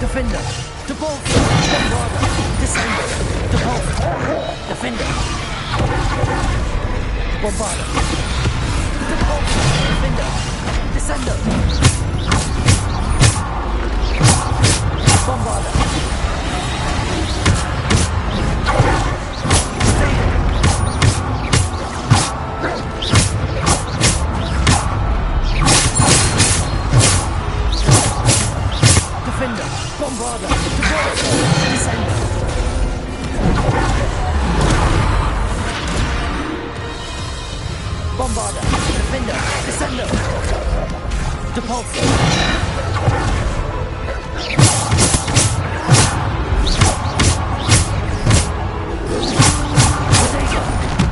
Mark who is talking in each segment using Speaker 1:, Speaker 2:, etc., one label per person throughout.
Speaker 1: Defender. Depulse. Bombarder. Descender. Depulse. Defender. Bombarder. Depulse. Defender. Descender. Bombarder. Defender, Bombarder, Depulse, Descender. Bombarder, Defender, Descender. Depulse.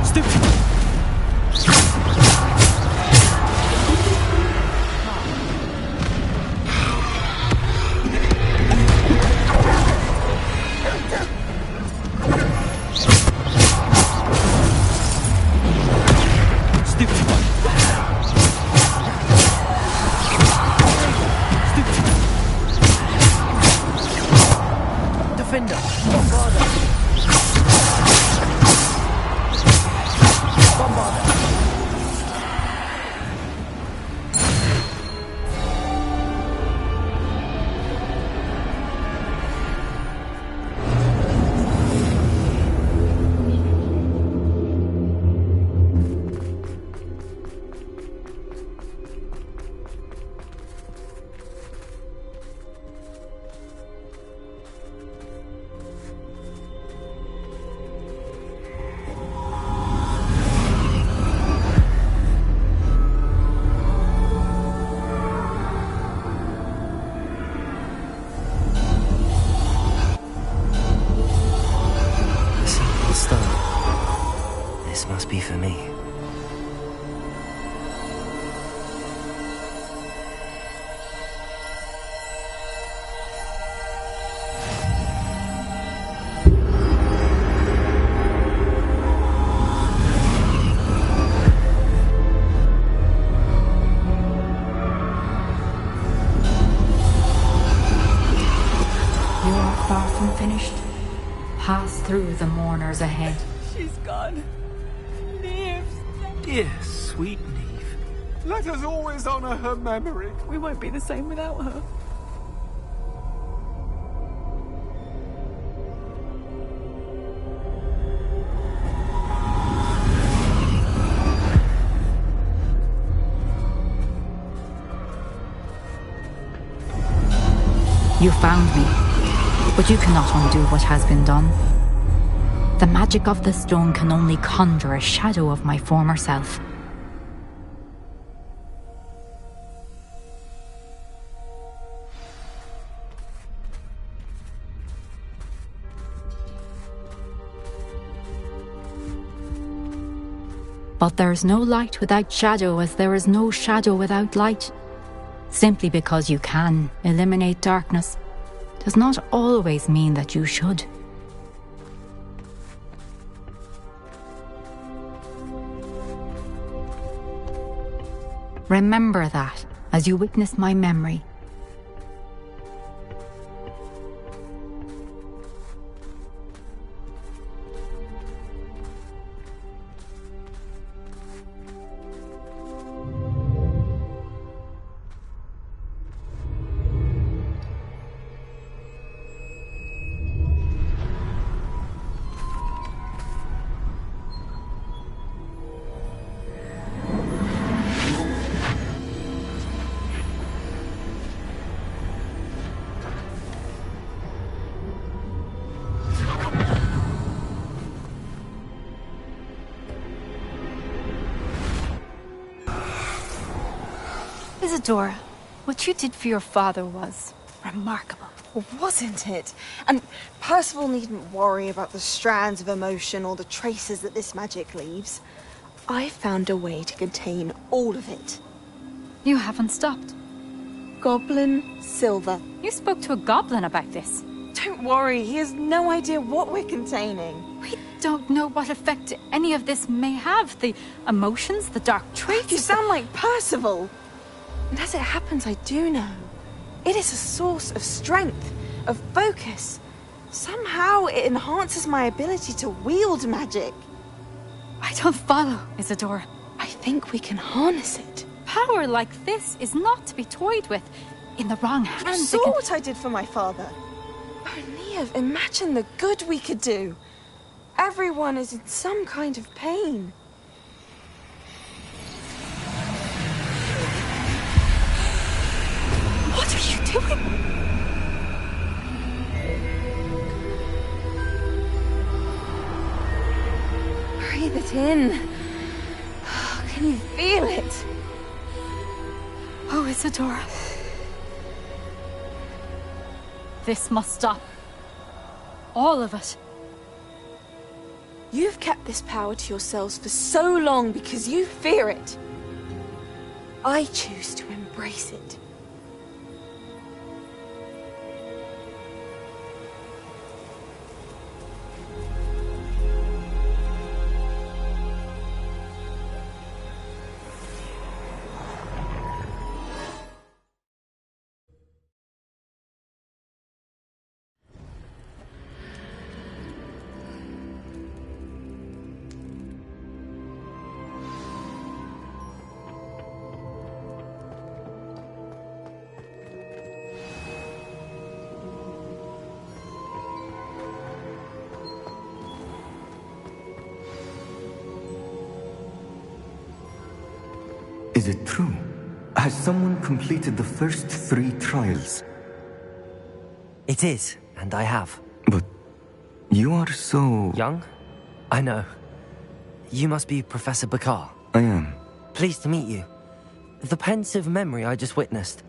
Speaker 1: Stupid. Defender, Bombarder. Bombarder.
Speaker 2: This must be for me.
Speaker 3: You are far from finished. Pass through the mourners ahead.
Speaker 4: She's gone. Neve.
Speaker 2: Dear, sweet Neve.
Speaker 5: Let us always honor her memory.
Speaker 4: We won't be the same without her.
Speaker 3: You found me, but you cannot undo what has been done. The magic of the stone can only conjure a shadow of my former self. But there is no light without shadow, as there is no shadow without light. Simply because you can eliminate darkness does not always mean that you should. Remember that as you witness my memory.
Speaker 6: Isadora, what you did for your father was remarkable.
Speaker 7: Wasn't it? And Percival needn't worry about the strands of emotion or the traces that this magic leaves. I found a way to contain all of it.
Speaker 6: You haven't stopped.
Speaker 7: Goblin silver.
Speaker 6: You spoke to a goblin about this.
Speaker 7: Don't worry, he has no idea what we're containing.
Speaker 6: We don't know what effect any of this may have. The emotions, the dark traits.
Speaker 7: You sound like Percival. And as it happens, I do know. It is a source of strength, of focus. Somehow it enhances my ability to wield magic.
Speaker 6: I don't follow, Isadora.
Speaker 7: I think we can harness it.
Speaker 6: Power like this is not to be toyed with. In the wrong
Speaker 7: You
Speaker 6: hands,
Speaker 7: saw what I did for my father. Oh, Neve, imagine the good we could do. Everyone is in some kind of pain.
Speaker 6: What are you doing?
Speaker 7: Breathe it in. Can you feel it?
Speaker 6: Oh, Isadora. This must stop. All of it.
Speaker 7: You've kept this power to yourselves for so long because you fear it. I choose to embrace it.
Speaker 8: Is it true? Has someone completed the first 3 trials?
Speaker 2: It is, and I have.
Speaker 8: But you are so...
Speaker 2: Young? I know. You must be Professor Bakar.
Speaker 8: I am.
Speaker 2: Pleased to meet you. The pensive memory I just witnessed,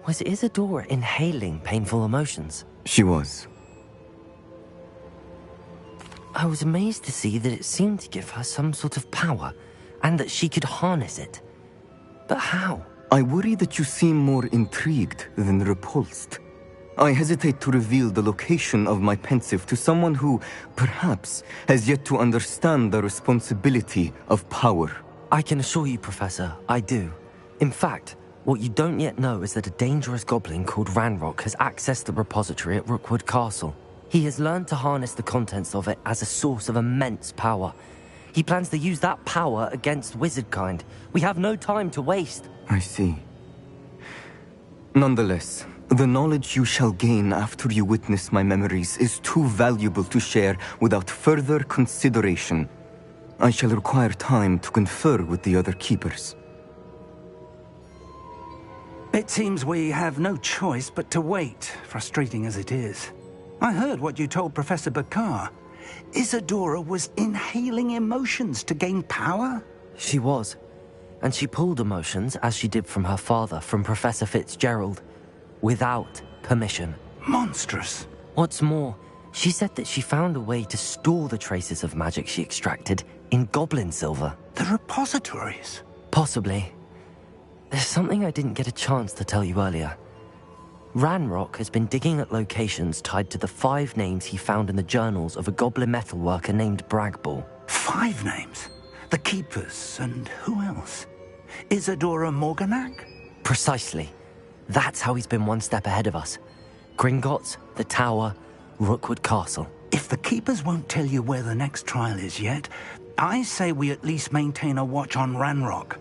Speaker 2: was Isadora inhaling painful emotions?
Speaker 8: She was.
Speaker 2: I was amazed to see that it seemed to give her some sort of power, and that she could harness it. But how?
Speaker 8: I worry that you seem more intrigued than repulsed. I hesitate to reveal the location of my pensive to someone who, perhaps, has yet to understand the responsibility of power.
Speaker 2: I can assure you, Professor, I do. In fact, what you don't yet know is that a dangerous goblin called Ranrock has accessed the repository at Rookwood Castle. He has learned to harness the contents of it as a source of immense power. He plans to use that power against wizardkind. We have no time to waste.
Speaker 8: I see. Nonetheless, the knowledge you shall gain after you witness my memories is too valuable to share without further consideration. I shall require time to confer with the other keepers.
Speaker 9: It seems we have no choice but to wait, frustrating as it is. I heard what you told Professor Bakar. Isadora was inhaling emotions to gain power?
Speaker 2: She was. And she pulled emotions, as she did from her father, from Professor Fitzgerald, without permission.
Speaker 9: Monstrous.
Speaker 2: What's more, she said that she found a way to store the traces of magic she extracted in goblin silver.
Speaker 9: The repositories?
Speaker 2: Possibly. There's something I didn't get a chance to tell you earlier. Ranrock has been digging at locations tied to the 5 names he found in the journals of a goblin metalworker named Bragball.
Speaker 9: 5 names? The Keepers, and who else? Isadora Morganac?
Speaker 2: Precisely. That's how he's been one step ahead of us. Gringotts, the Tower, Rookwood Castle.
Speaker 9: If the Keepers won't tell you where the next trial is yet, I say we at least maintain a watch on Ranrock.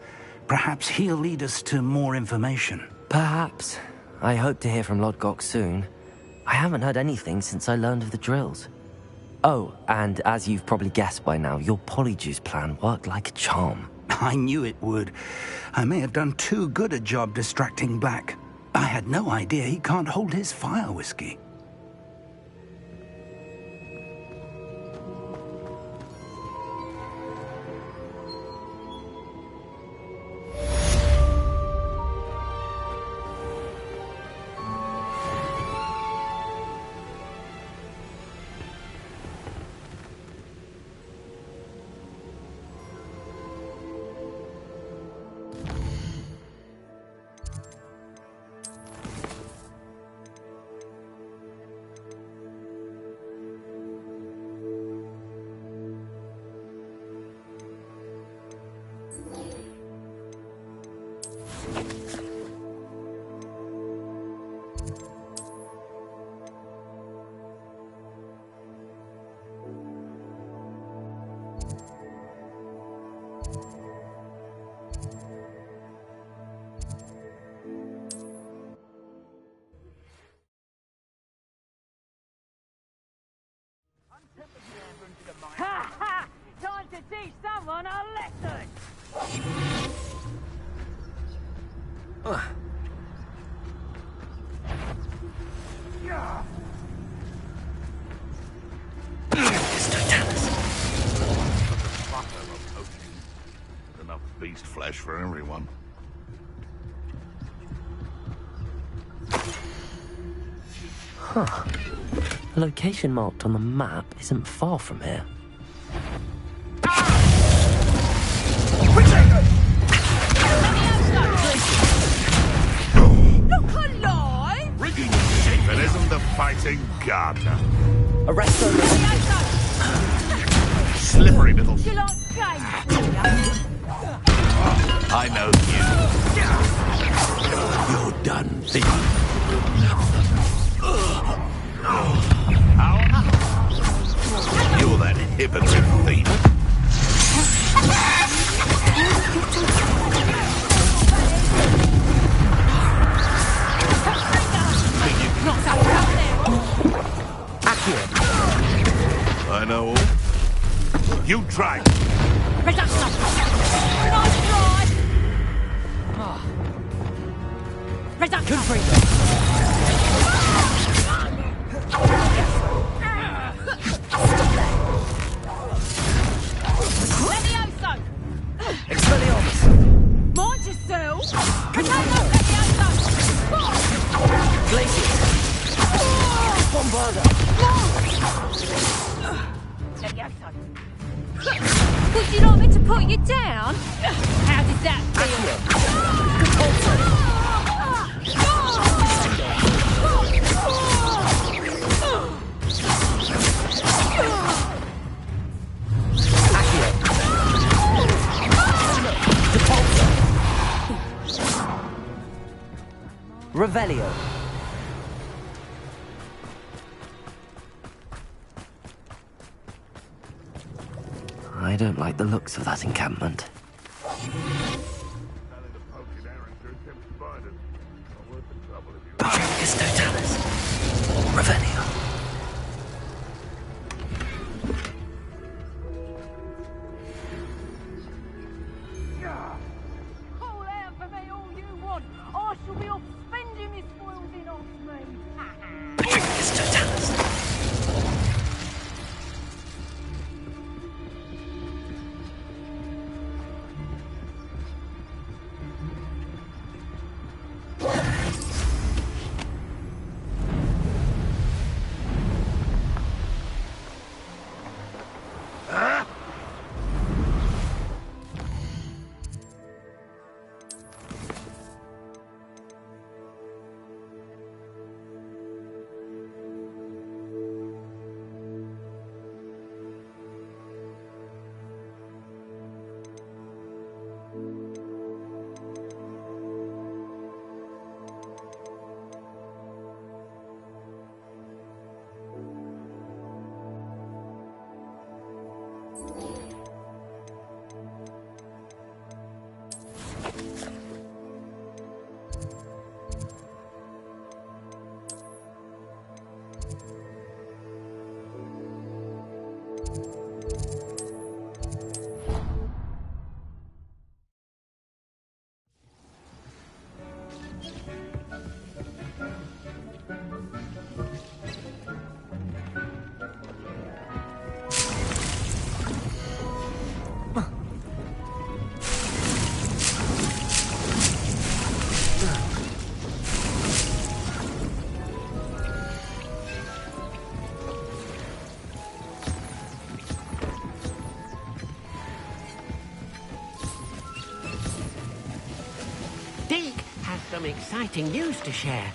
Speaker 9: Perhaps he'll lead us to more information.
Speaker 2: Perhaps. I hope to hear from Lodgok soon. I haven't heard anything since I learned of the drills. Oh, and as you've probably guessed by now, your Polyjuice plan worked like a charm.
Speaker 9: I knew it would. I may have done too good a job distracting Black. I had no idea he can't hold his fire whiskey.
Speaker 10: Enough beast flesh for everyone.
Speaker 2: Huh. The location marked on the map isn't far from here.
Speaker 4: Look alive!
Speaker 10: Rigging Stephenism the fighting gardener.
Speaker 2: Arrest them!
Speaker 10: Slippery little...
Speaker 4: You like games?
Speaker 10: I know you. You're done, thief. You're that hypocrite thief.
Speaker 4: Not so tough there.
Speaker 2: Accurate.
Speaker 10: I know all. You try.
Speaker 4: Reduction. Nice try. Reduction.
Speaker 1: Good freedom.
Speaker 4: Levioso.
Speaker 1: Expelliarmus.
Speaker 4: Mind yourself. Potato Levioso.
Speaker 1: Glaciers. Bombarda.
Speaker 4: Levioso. Would you like me to put you down? How does that feel?
Speaker 2: Revelio. I don't like the looks of that encampment. Baricus Totalis. Revelio.
Speaker 4: Call out for me all you want. I shall be off spending my spoils in off me.
Speaker 2: Baricus Totalis.
Speaker 11: Deke has some exciting news to share.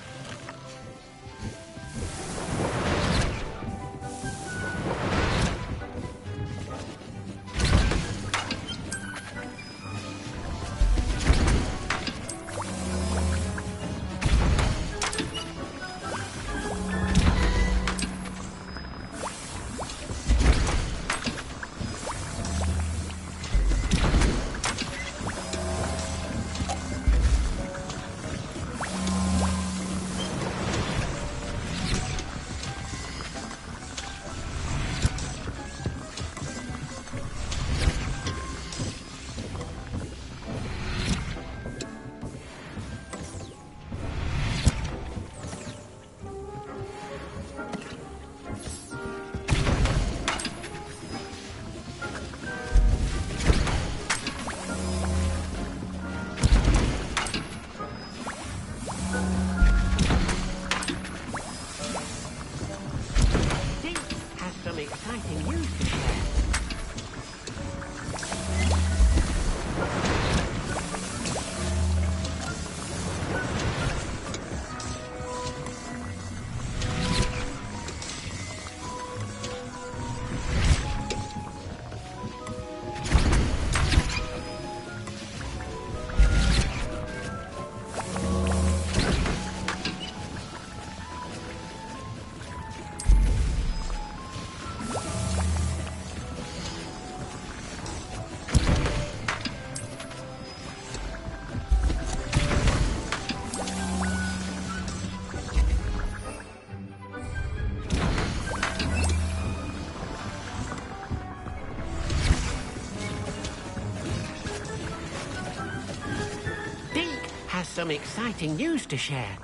Speaker 11: has some exciting news to share.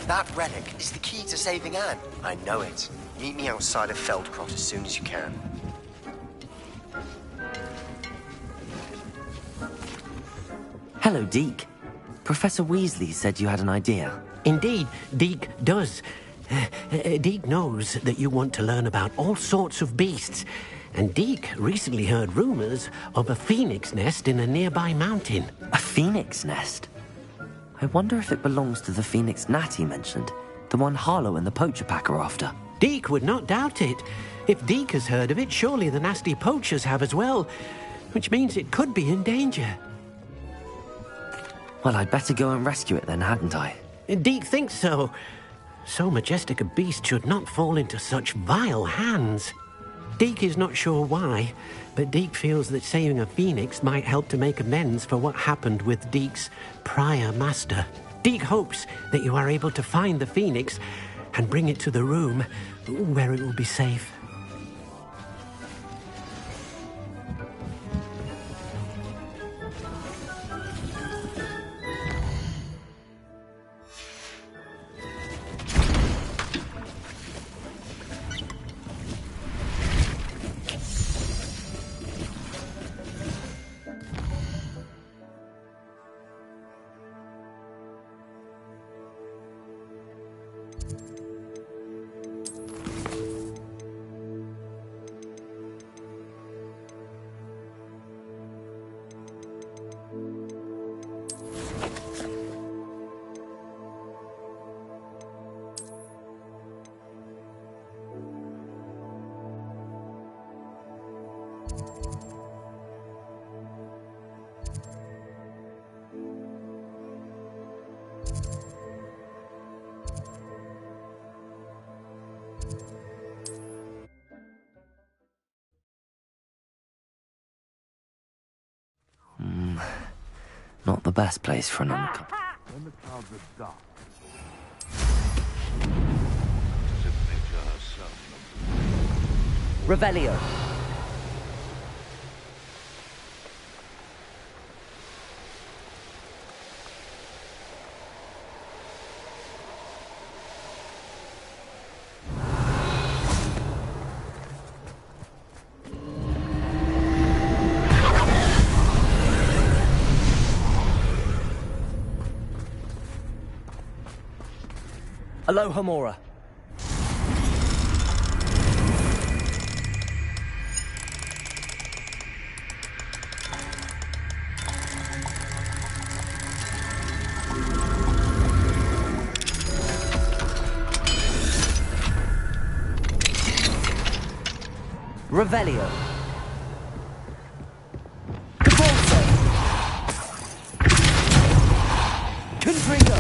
Speaker 12: That relic is the key to saving Anne. I know it. Meet me outside of Feldcroft as soon as you can.
Speaker 2: Hello, Deke. Professor Weasley said you had an idea.
Speaker 11: Indeed, Deke does. Deke knows that you want to learn about all sorts of beasts, and Deke recently heard rumors of a phoenix nest in a nearby mountain.
Speaker 2: A phoenix nest? I wonder if it belongs to the phoenix gnat he mentioned, the one Harlow and the poacher pack are after.
Speaker 11: Deke would not doubt it. If Deke has heard of it, surely the nasty poachers have as well, which means it could be in danger.
Speaker 2: Well, I'd better go and rescue it then, hadn't I?
Speaker 11: Deke thinks so. So majestic a beast should not fall into such vile hands. Deke is not sure why, but Deke feels that saving a phoenix might help to make amends for what happened with Deke's prior master. Deke hopes that you are able to find the phoenix and bring it to the room where it will be safe.
Speaker 2: Not the best place for an undercover.
Speaker 5: When the clouds are dark.
Speaker 10: Does it nature herself?
Speaker 2: Revelio. Aloha Mora. Revelio. Cabalso. Confringo.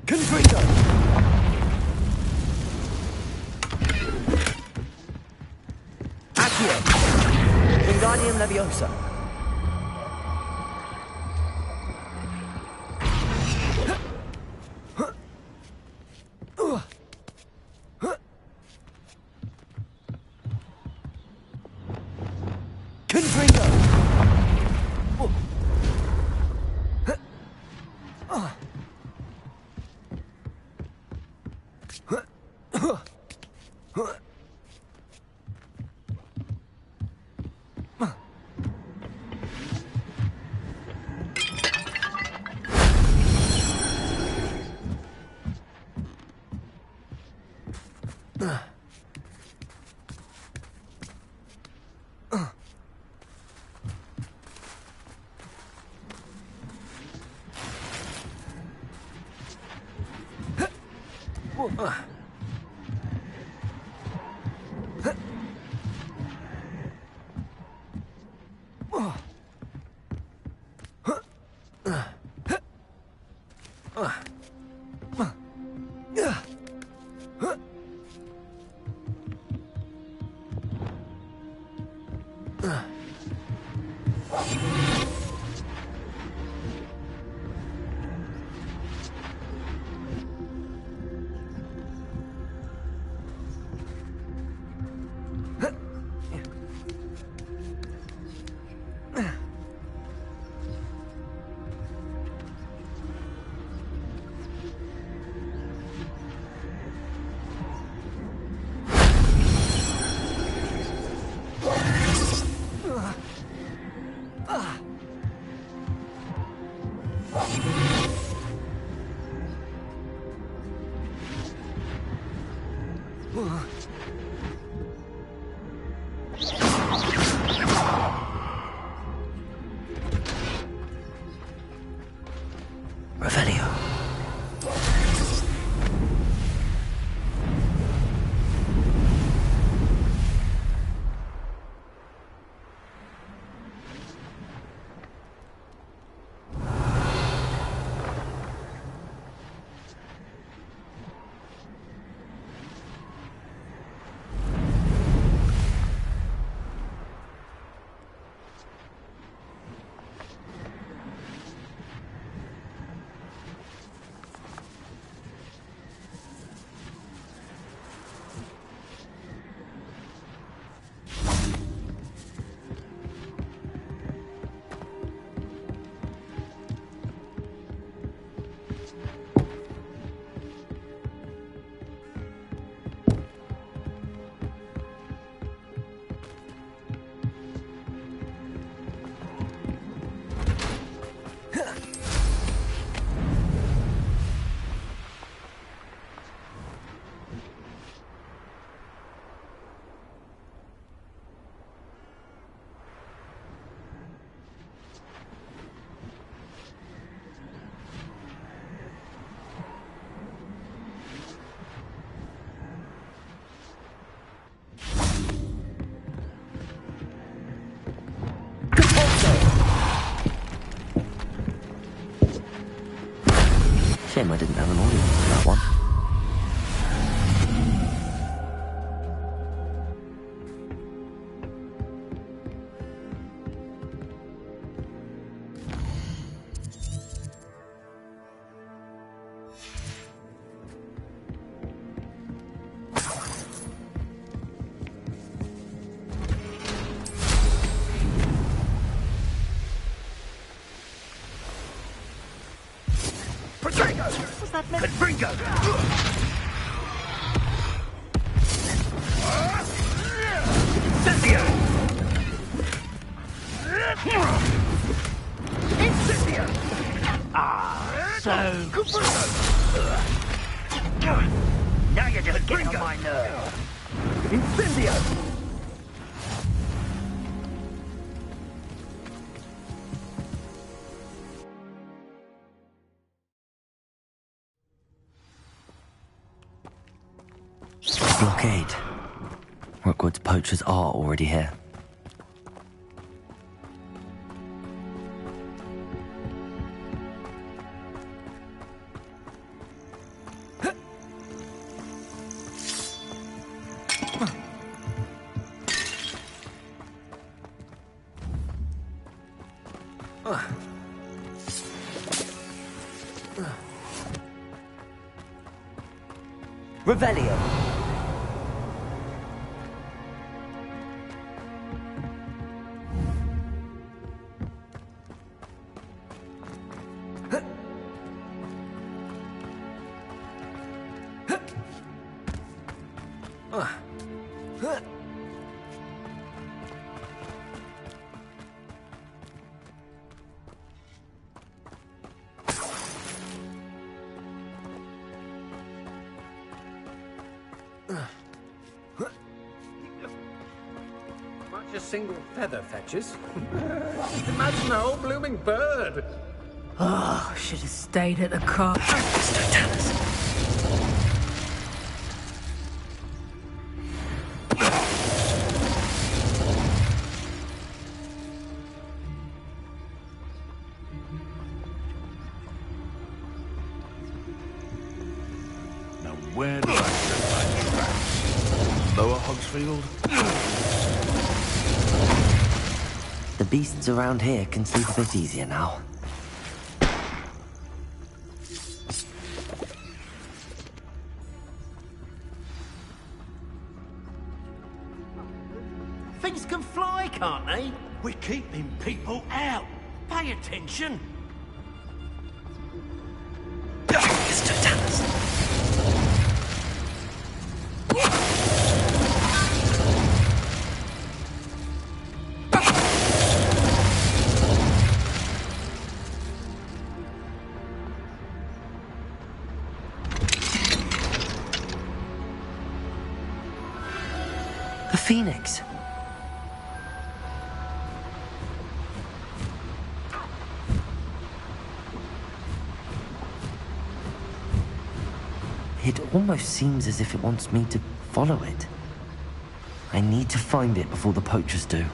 Speaker 2: Confringo! Accio! Wingardium Leviosa! Confringo! Revelio. Shame I didn't have an audience for that one.
Speaker 1: What's that meant? Confringo! Incendio! Incendio! Ah, so... Now you're just getting on my nerve. Incendio!
Speaker 2: Blockade. Rookwood's poachers are already here. Revelio.
Speaker 13: single feather fetches. Imagine a whole blooming bird.
Speaker 14: Oh, should have stayed at the car.
Speaker 10: Now where do I set my traps? Lower Hogsfield?
Speaker 2: The beasts around here can sleep a bit easier now.
Speaker 11: Things can fly, can't they? We're keeping people out. Pay attention.
Speaker 2: The Phoenix. It almost seems as if it wants me to follow it. I need to find it before the poachers do.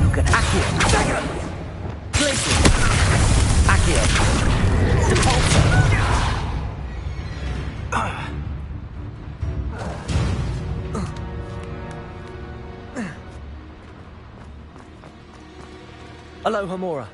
Speaker 2: Look at Accio. Dagger! Glacier! Accio! Sepulcher! Hello, Hamura.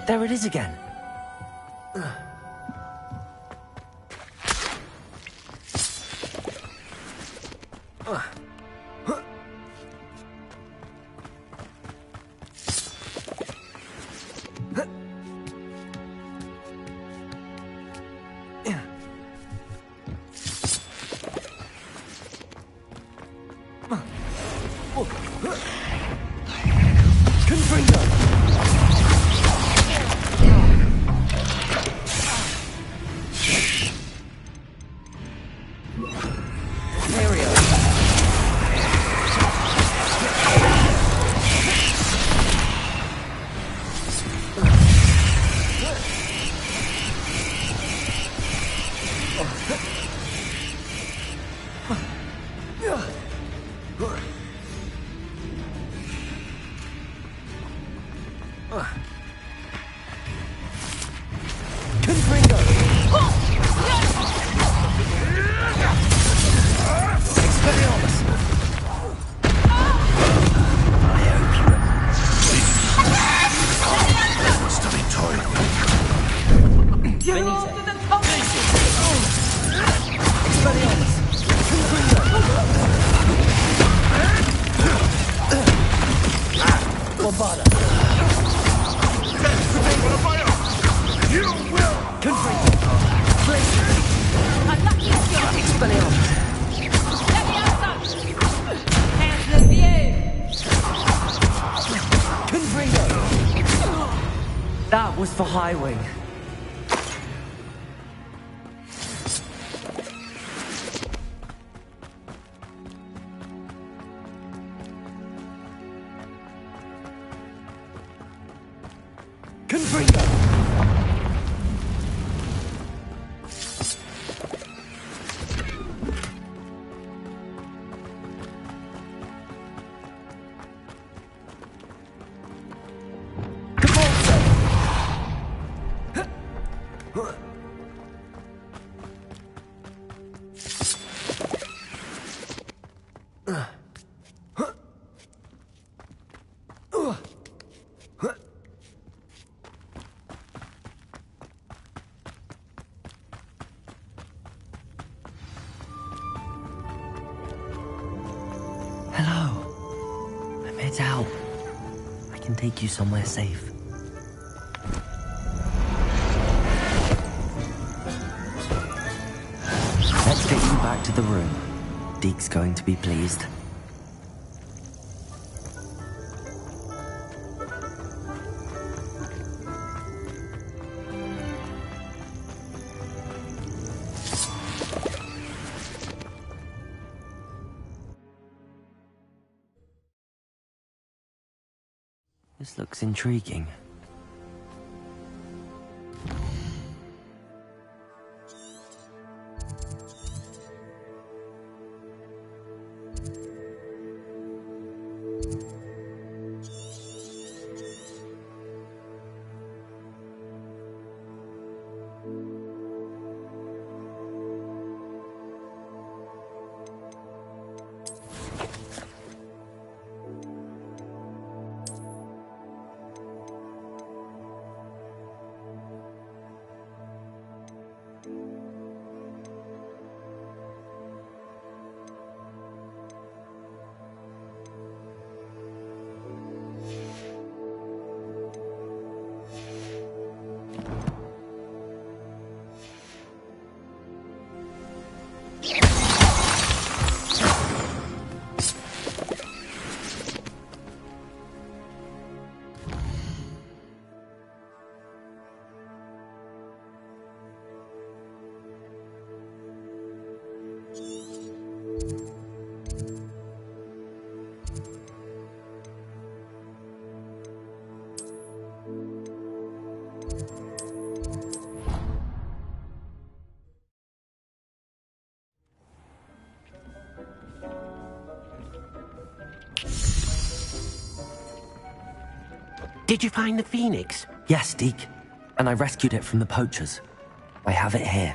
Speaker 2: There it is again. That was for High Wing. Get out. I can take you somewhere safe. Let's get you back to the room. Deke's going to be pleased. This looks intriguing.
Speaker 11: Did you find the Phoenix?
Speaker 2: Yes, Deke. And I rescued it from the poachers. I have it here.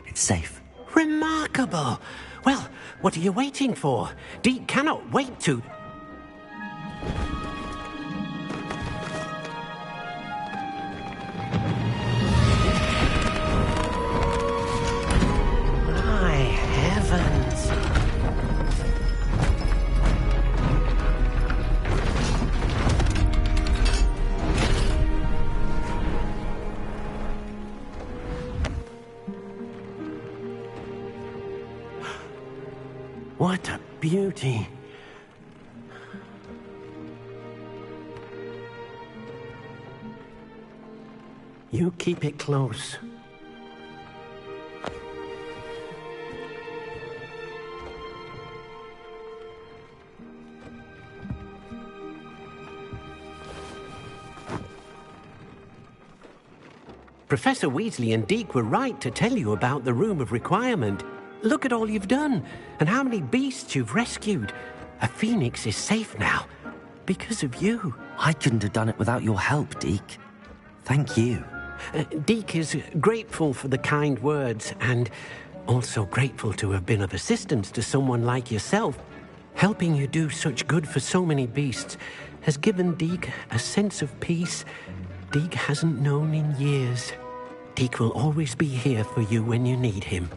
Speaker 2: It's safe.
Speaker 11: Remarkable! Well, what are you waiting for? Deke cannot wait to... My heavens! What a beauty. You keep it close. Professor Weasley and Deke were right to tell you about the Room of Requirement. Look at all you've done, and how many beasts you've rescued. A phoenix is safe now, because of you.
Speaker 2: I couldn't have done it without your help, Deke. Thank you.
Speaker 11: Deke is grateful for the kind words, and also grateful to have been of assistance to someone like yourself. Helping you do such good for so many beasts has given Deke a sense of peace Deke hasn't known in years. Deke will always be here for you when you need him.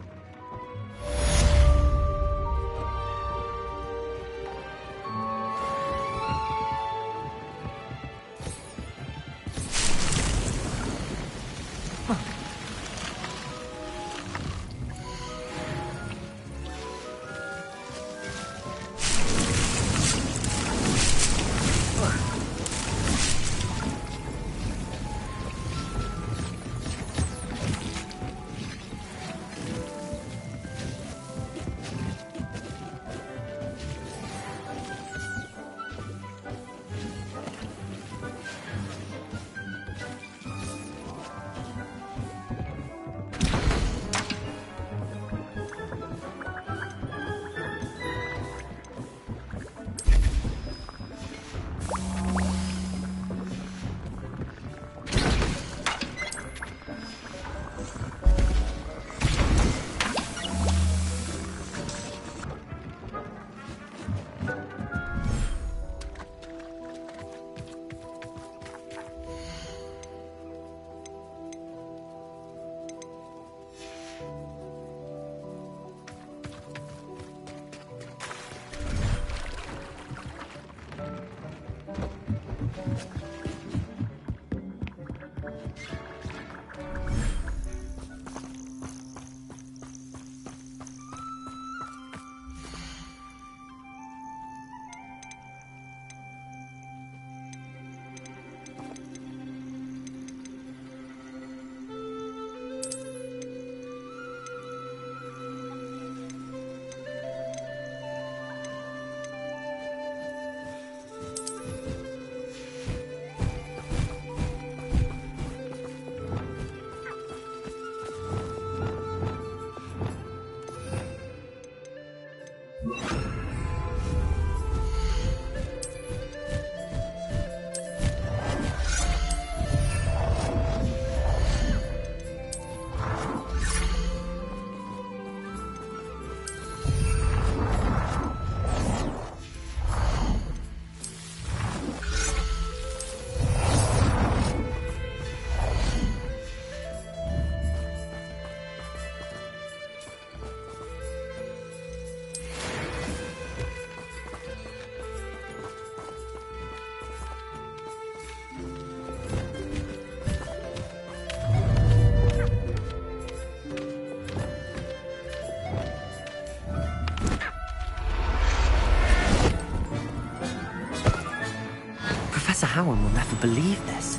Speaker 2: Cowan will never believe this.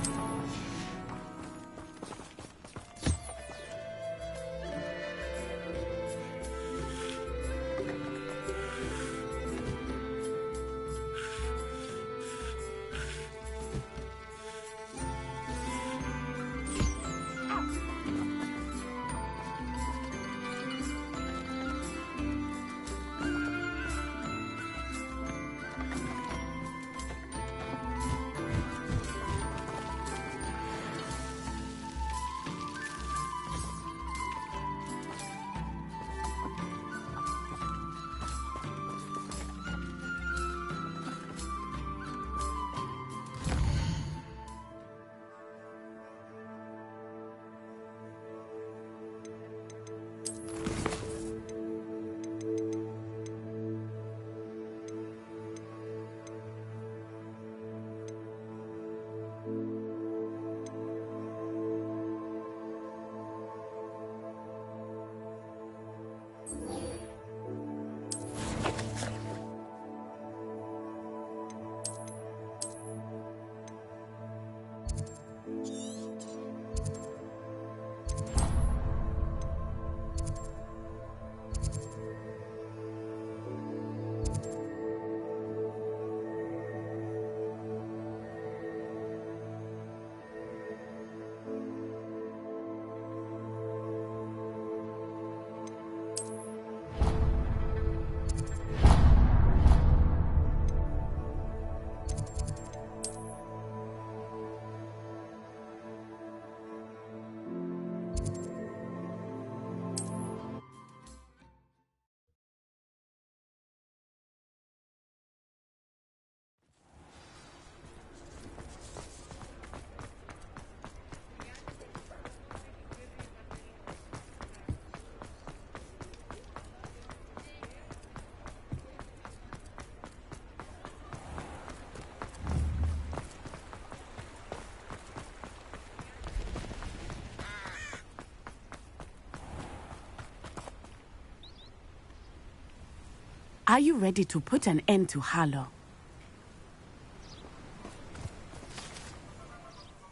Speaker 15: Are you ready to put an end to Harlow?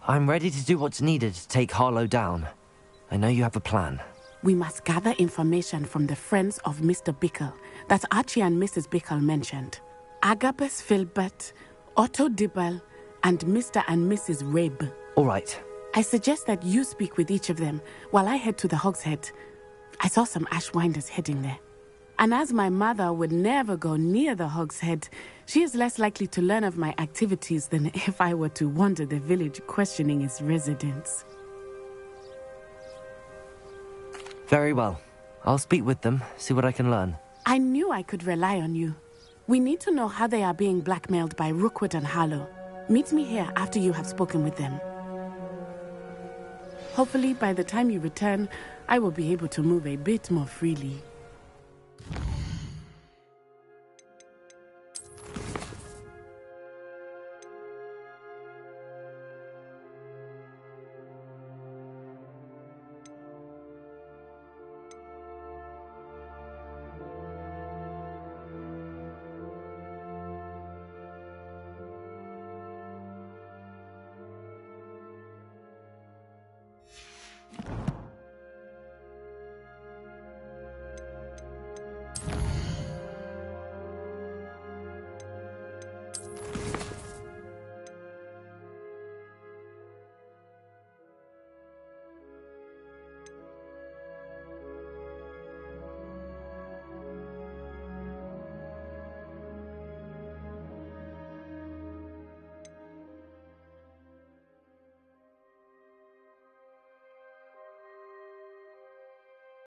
Speaker 2: I'm ready to do what's needed to take Harlow down. I know you have a plan.
Speaker 15: We must gather information from the friends of Mr. Bickle that Archie and Mrs. Bickle mentioned. Agabus Filbert, Otto Dibble, and Mr. and Mrs. Rabe.
Speaker 2: All right.
Speaker 15: I suggest that you speak with each of them while I head to the Hog's Head. I saw some Ashwinders heading there. And as my mother would never go near the Hog's Head, she is less likely to learn of my activities than if I were to wander the village questioning its residents.
Speaker 2: Very well. I'll speak with them, see what I can learn.
Speaker 15: I knew I could rely on you. We need to know how they are being blackmailed by Rookwood and Harlow. Meet me here after you have spoken with them. Hopefully, by the time you return, I will be able to move a bit more freely.